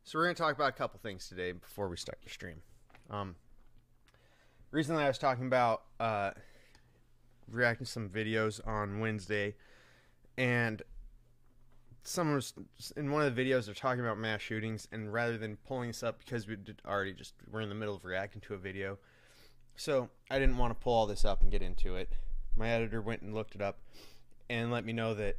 So we're going to talk about a couple things today before we start the stream. Recently, I was talking about reacting to some videos on Wednesday, and someone was in one of the videos. They're talking about mass shootings, and rather than pulling this up because we're in the middle of reacting to a video, so I didn't want to pull all this up and get into it. My editor went and looked it up and let me know that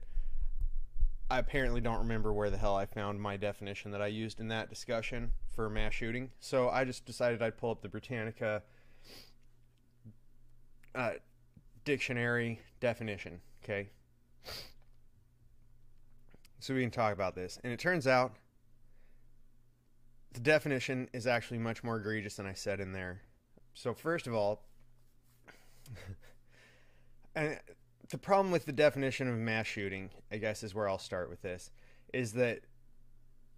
I apparently don't remember where the hell I found my definition that I used in that discussion for mass shooting. So I just decided I'd pull up the Britannica dictionary definition, okay? So we can talk about this. And it turns out the definition is actually much more egregious than I said in there. So first of all, and the problem with the definition of mass shooting, I guess, is where I'll start with this, is that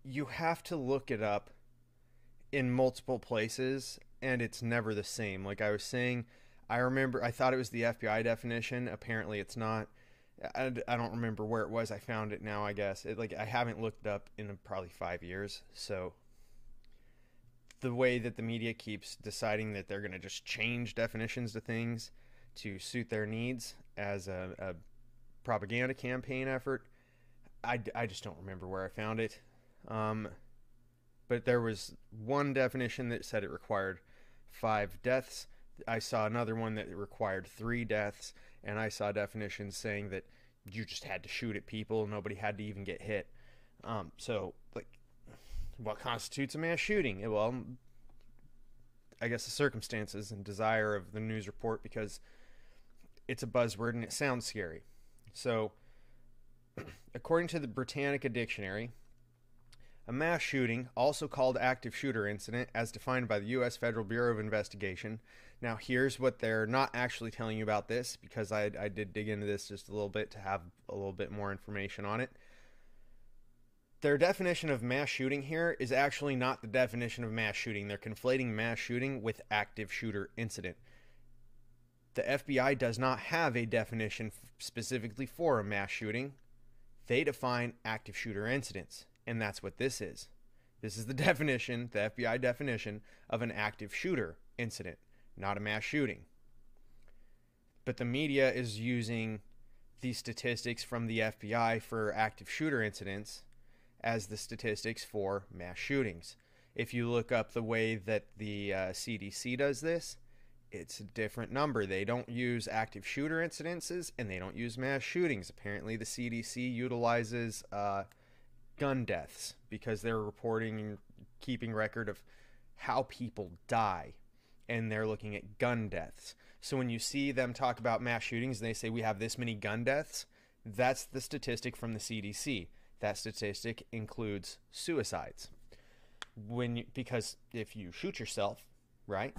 you have to look it up in multiple places, and it's never the same. Like I was saying, I thought it was the FBI definition. Apparently it's not. I don't remember where it was. I found it now, I guess. I haven't looked it up in probably 5 years, so the way that the media keeps deciding that they're going to just change definitions to things to suit their needs as a propaganda campaign effort, I just don't remember where I found it. But there was one definition that said it required 5 deaths. I saw another one that required 3 deaths, and I saw definitions saying that you just had to shoot at people, nobody had to even get hit. So, what constitutes a mass shooting? Well, I guess the circumstances and desire of the news report, because it's a buzzword and it sounds scary. So, according to the Britannica Dictionary, a mass shooting, also called active shooter incident, as defined by the U.S. Federal Bureau of Investigation. Now, here's what they're not actually telling you about this, because I did dig into this just a little bit to have a little bit more information on it. Their definition of mass shooting here is actually not the definition of mass shooting. They're conflating mass shooting with active shooter incident. The FBI does not have a definition specifically for a mass shooting. They define active shooter incidents, and that's what this is. This is the definition, the FBI definition of an active shooter incident, not a mass shooting. But the media is using these statistics from the FBI for active shooter incidents as the statistics for mass shootings. If you look up the way that the CDC does this, it's a different number. They don't use active shooter incidences, and they don't use mass shootings. Apparently the CDC utilizes gun deaths because they're reporting and keeping record of how people die, and they're looking at gun deaths. So when you see them talk about mass shootings and they say we have this many gun deaths, that's the statistic from the CDC. That statistic includes suicides. Because if you shoot yourself, right?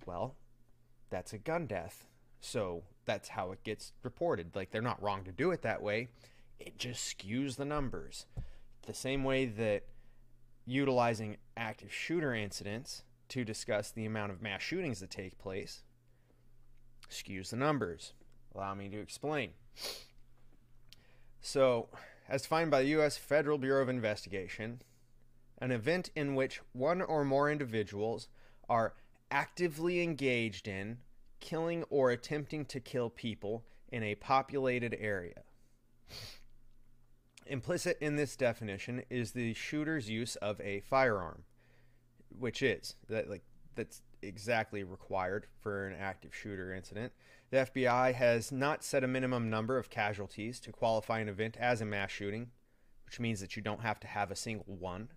Well, that's a gun death. So that's how it gets reported. They're not wrong to do it that way. It just skews the numbers. The same way that utilizing active shooter incidents to discuss the amount of mass shootings that take place skews the numbers. Allow me to explain. So, as defined by the U.S. Federal Bureau of Investigation, an event in which one or more individuals are actively engaged in killing or attempting to kill people in a populated area. Implicit in this definition is the shooter's use of a firearm, that's exactly required for an active shooter incident. The FBI has not set a minimum number of casualties to qualify an event as a mass shooting, which means that you don't have to have a single one.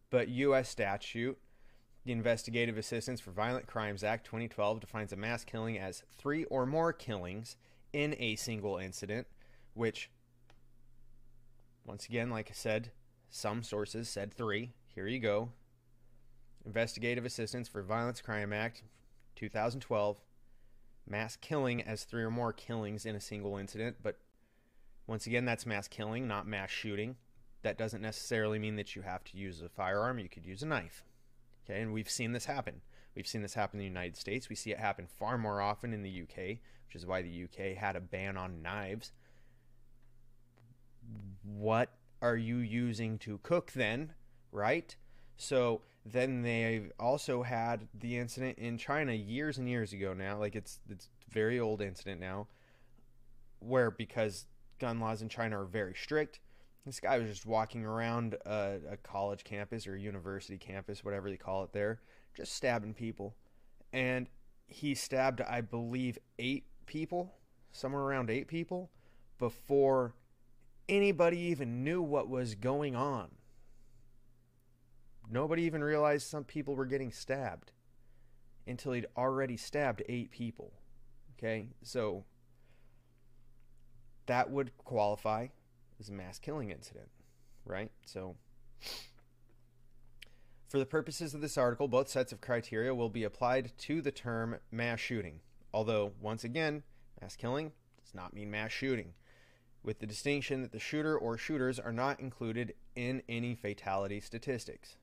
But U.S. statute, the Investigative Assistance for Violent Crimes Act 2012, defines a mass killing as 3 or more killings in a single incident, which, once again, like I said, some sources said 3. Here you go. Investigative Assistance for Violence Crime Act 2012, mass killing as 3 or more killings in a single incident. But once again, that's mass killing, not mass shooting. That doesn't necessarily mean that you have to use a firearm. You could use a knife. Okay, and we've seen this happen. We've seen this happen in the United States. We see it happen far more often in the UK, which is why the UK had a ban on knives. What are you using to cook then right? So then they also had the incident in China years and years ago now. Like it's a very old incident now, where because gun laws in China are very strict, this guy was just walking around a college campus or a university campus, whatever they call it there, just stabbing people. And he stabbed, I believe, 8 people, somewhere around 8 people, before anybody even knew what was going on. Nobody even realized some people were getting stabbed until he'd already stabbed 8 people. Okay, so that would qualify as a mass killing incident, right? So for the purposes of this article, both sets of criteria will be applied to the term mass shooting. Although, once again, mass killing does not mean mass shooting, with the distinction that the shooter or shooters are not included in any fatality statistics.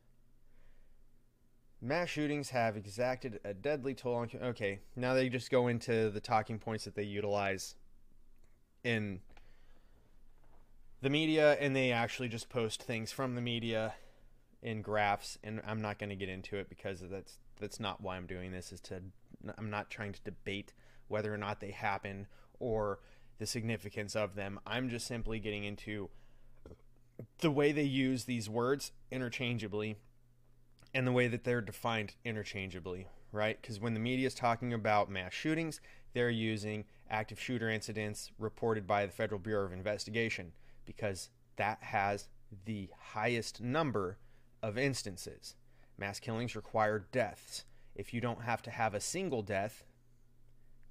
Mass shootings have exacted a deadly toll on... Okay, now they just go into the talking points that they utilize in the media, and they actually just post things from the media in graphs, and I'm not going to get into it because that's not why I'm doing this. I'm not trying to debate whether or not they happen or the significance of them. I'm just simply getting into the way they use these words interchangeably and the way that they're defined interchangeably, right? Because when the media is talking about mass shootings, they're using active shooter incidents reported by the Federal Bureau of Investigation, because that has the highest number of instances. Mass killings require deaths. If you don't have to have a single death,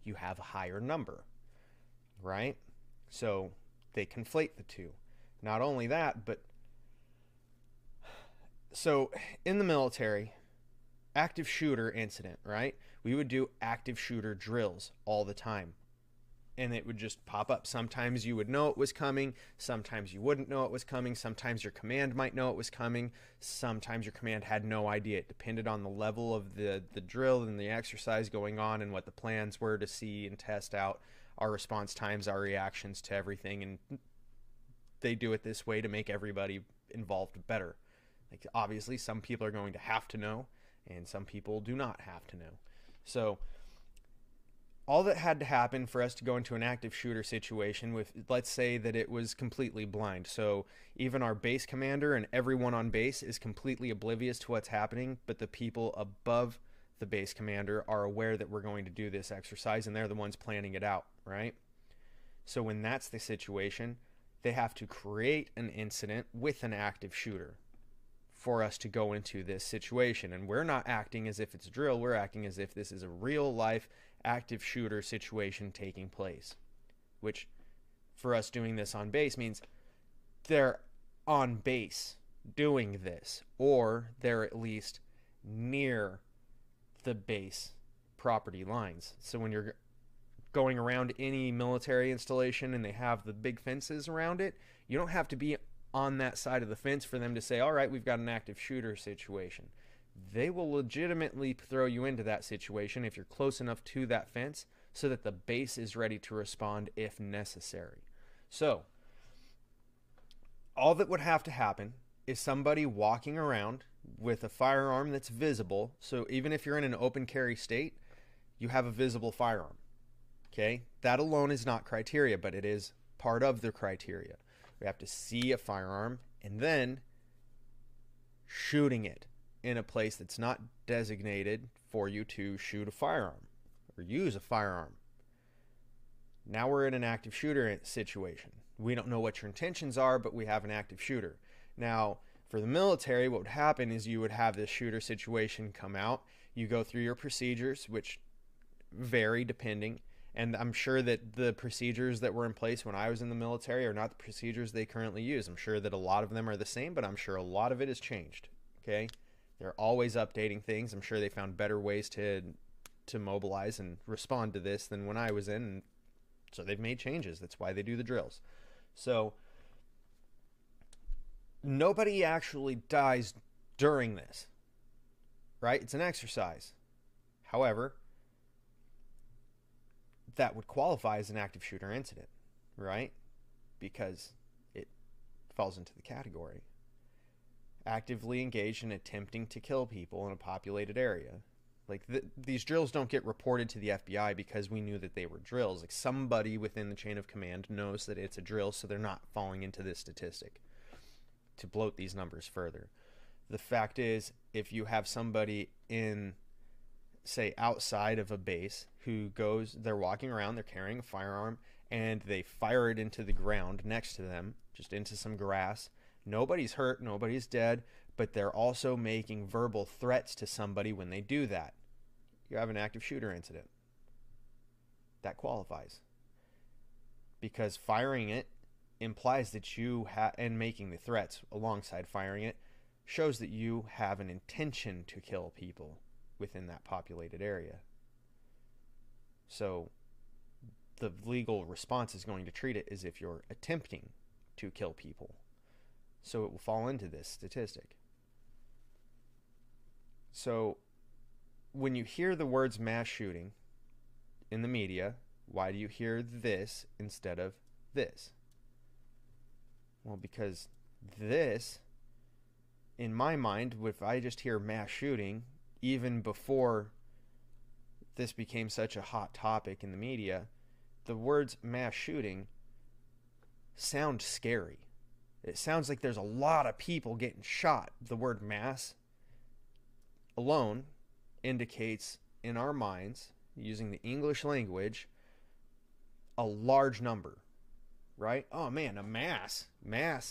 you have a higher number, right? So they conflate the two. Not only that, but so in the military, active shooter incident, right? We would do active shooter drills all the time, and it would just pop up. Sometimes you would know it was coming. Sometimes you wouldn't know it was coming. Sometimes your command might know it was coming. Sometimes your command had no idea. It depended on the level of the drill and the exercise going on and what the plans were to see and test out our response times, our reactions to everything. And they do it this way to make everybody involved better. Like, obviously, some people are going to have to know, and some people do not have to know. So all that had to happen for us to go into an active shooter situation with, let's say that it was completely blind. So even our base commander and everyone on base is completely oblivious to what's happening, but the people above the base commander are aware that we're going to do this exercise, and they're the ones planning it out, right? So when that's the situation, they have to create an incident with an active shooter for us to go into this situation. And we're not acting as if it's a drill. We're acting as if this is a real life active shooter situation taking place, which for us doing this on base means they're on base doing this, or they're at least near the base property lines. So when you're going around any military installation and they have the big fences around it, you don't have to be on that side of the fence for them to say, all right, we've got an active shooter situation. They will legitimately throw you into that situation if you're close enough to that fence so that the base is ready to respond if necessary. So all that would have to happen is somebody walking around with a firearm that's visible. So even if you're in an open carry state, you have a visible firearm. Okay? That alone is not criteria, but it is part of the criteria. We have to see a firearm and then shooting it in a place that's not designated for you to shoot a firearm or use a firearm. Now we're in an active shooter situation. We don't know what your intentions are, but we have an active shooter. Now, for the military, what would happen is you would have this shooter situation come out. You go through your procedures, which vary depending. And I'm sure that the procedures that were in place when I was in the military are not the procedures they currently use. I'm sure that a lot of them are the same, but I'm sure a lot of it has changed. Okay? They're always updating things. I'm sure they found better ways to mobilize and respond to this than when I was in. And so they've made changes. That's why they do the drills. So nobody actually dies during this, right? It's an exercise. However, that would qualify as an active shooter incident, right? Because it falls into the category. actively engaged in attempting to kill people in a populated area. Like these drills don't get reported to the FBI because we knew that they were drills. Like somebody within the chain of command knows that it's a drill, so they're not falling into this statistic to bloat these numbers further. The fact is, if you have somebody in, say, outside of a base who goes, they're walking around, they're carrying a firearm, and they fire it into the ground next to them, just into some grass. Nobody's hurt, nobody's dead, but they're also making verbal threats to somebody when they do that. You have an active shooter incident. That qualifies. Because firing it implies that you and making the threats alongside firing it shows that you have an intention to kill people within that populated area. So the legal response is going to treat it as if you're attempting to kill people. So it will fall into this statistic. So when you hear the words mass shooting in the media, why do you hear this instead of this? Well, because this, in my mind, if I just hear mass shooting, even before this became such a hot topic in the media, the words mass shooting sound scary. It sounds like there's a lot of people getting shot. The word mass alone indicates in our minds, using the English language, a large number, right? Oh man, a mass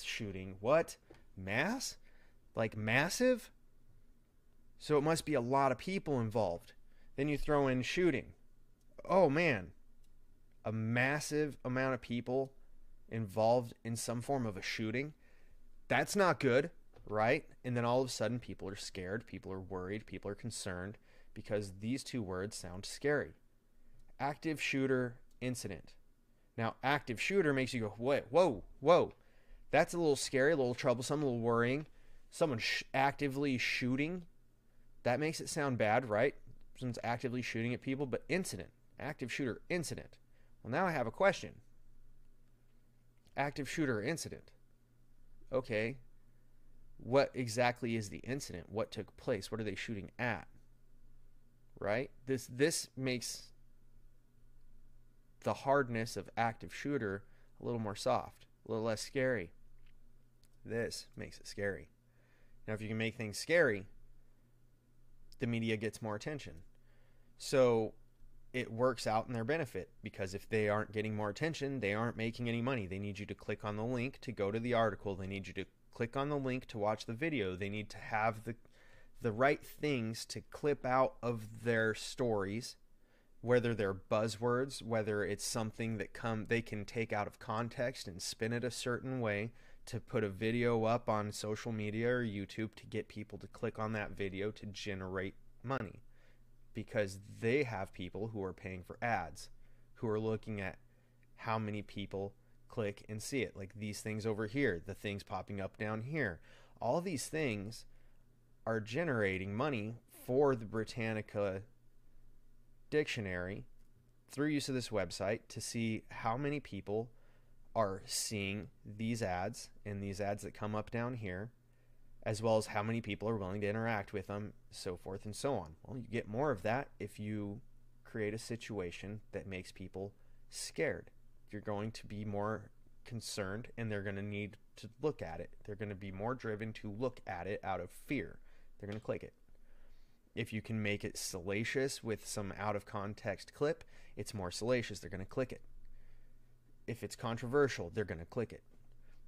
shooting. What? Mass? Like massive? So it must be a lot of people involved. Then you throw in shooting. Oh man, a massive amount of people involved in some form of a shooting. That's not good, right? And then all of a sudden people are scared, people are worried, people are concerned because these two words sound scary. Active shooter incident. Now, active shooter makes you go, wait, whoa. That's a little scary, a little troublesome, a little worrying. Someone actively shooting, that makes it sound bad, right? Someone's actively shooting at people, but incident, active shooter incident. Well, now I have a question. Active shooter incident. Okay, what exactly is the incident? What took place? What are they shooting at? Right? This makes the hardness of active shooter a little more soft, a little less scary. This makes it scary. Now, if you can make things scary, the media gets more attention. So it works out in their benefit, because if they aren't getting more attention, they aren't making any money. They need you to click on the link to go to the article. They need you to click on the link to watch the video. They need to have the right things to clip out of their stories, whether they're buzzwords, whether it's something that they can take out of context and spin it a certain way to put a video up on social media or YouTube to get people to click on that video to generate money. Because they have people who are paying for ads, who are looking at how many people click and see it. Like these things over here, the things popping up down here. All these things are generating money for the Britannica dictionary through use of this website to see how many people are seeing these ads and these ads that come up down here, as well as how many people are willing to interact with them, so forth and so on. Well, you get more of that if you create a situation that makes people scared. You're going to be more concerned, and they're going to need to look at it. They're going to be more driven to look at it out of fear. They're going to click it. If you can make it salacious with some out-of-context clip, it's more salacious. They're going to click it. If it's controversial, they're going to click it.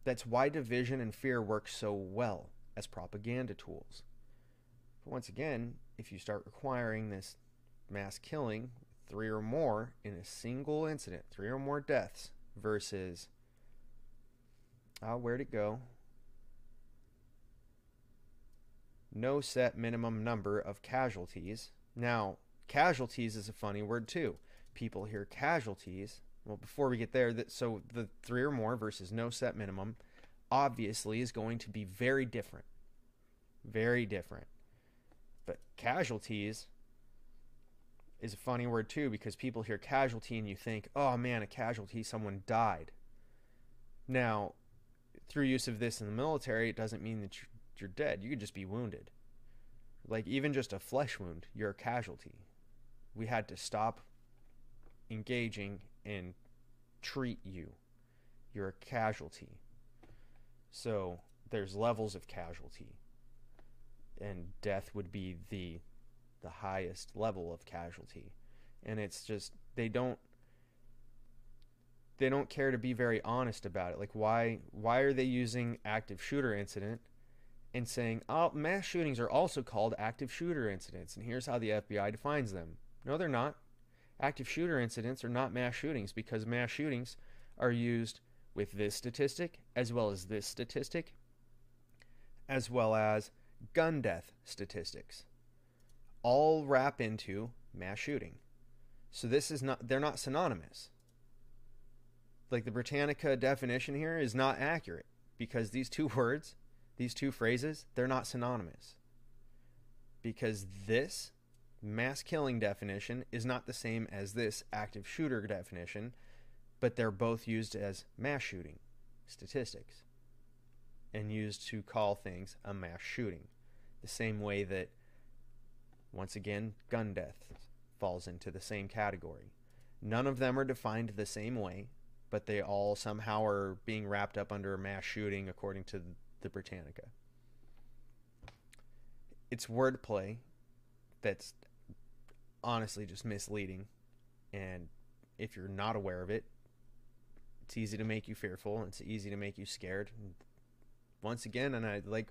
That's why division and fear work so well as propaganda tools. But once again, if you start requiring this mass killing, 3 or more in a single incident, 3 or more deaths, versus, where'd it go? No set minimum number of casualties. Now, casualties is a funny word too. People hear casualties. Well, before we get there, so the 3 or more versus no set minimum obviously is going to be very different. Very different. But casualties is a funny word too, because people hear casualty and you think, oh man, a casualty, someone died. Now, through use of this in the military, it doesn't mean that you're dead. You could just be wounded. Like, even just a flesh wound, you're a casualty. We had to stop engaging and treat you. You're a casualty. So there's levels of casualty, and death would be the highest level of casualty. And it's just, they don't care to be very honest about it. Like, why are they using active shooter incident and saying, oh, mass shootings are also called active shooter incidents, and here's how the FBI defines them? No, they're not. Active shooter incidents are not mass shootings, because mass shootings are used with this statistic, as well as this statistic, as well as gun death statistics, all wrap into mass shooting. So this is not, they're not synonymous. Like, the Britannica definition here is not accurate, because these two words, these two phrases, they're not synonymous. Because this mass killing definition is not the same as this active shooter definition, but they're both used as mass shooting statistics and used to call things a mass shooting. The same way that, once again, gun death falls into the same category. None of them are defined the same way, but they all somehow are being wrapped up under a mass shooting according to the Britannica. It's wordplay that's honestly just misleading, and if you're not aware of it, it's easy to make you fearful, and it's easy to make you scared. And once again, and I like,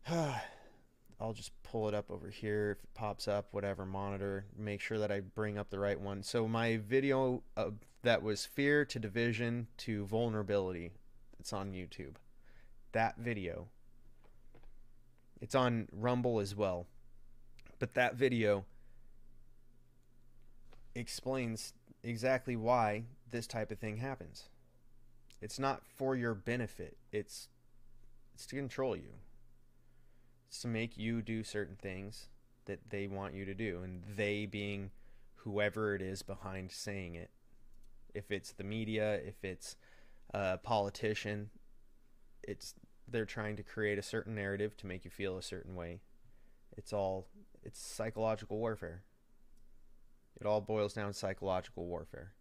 I'll just pull it up over here if it pops up, whatever, monitor, make sure that I bring up the right one. So my video that was fear to division to vulnerability, it's on YouTube. That video, it's on Rumble as well, but that video explains exactly why this type of thing happens. It's not for your benefit. It's to control you. It's to make you do certain things that they want you to do, and they being whoever it is behind saying it. If it's the media, if it's a politician, they're trying to create a certain narrative to make you feel a certain way. It's psychological warfare. It all boils down to psychological warfare.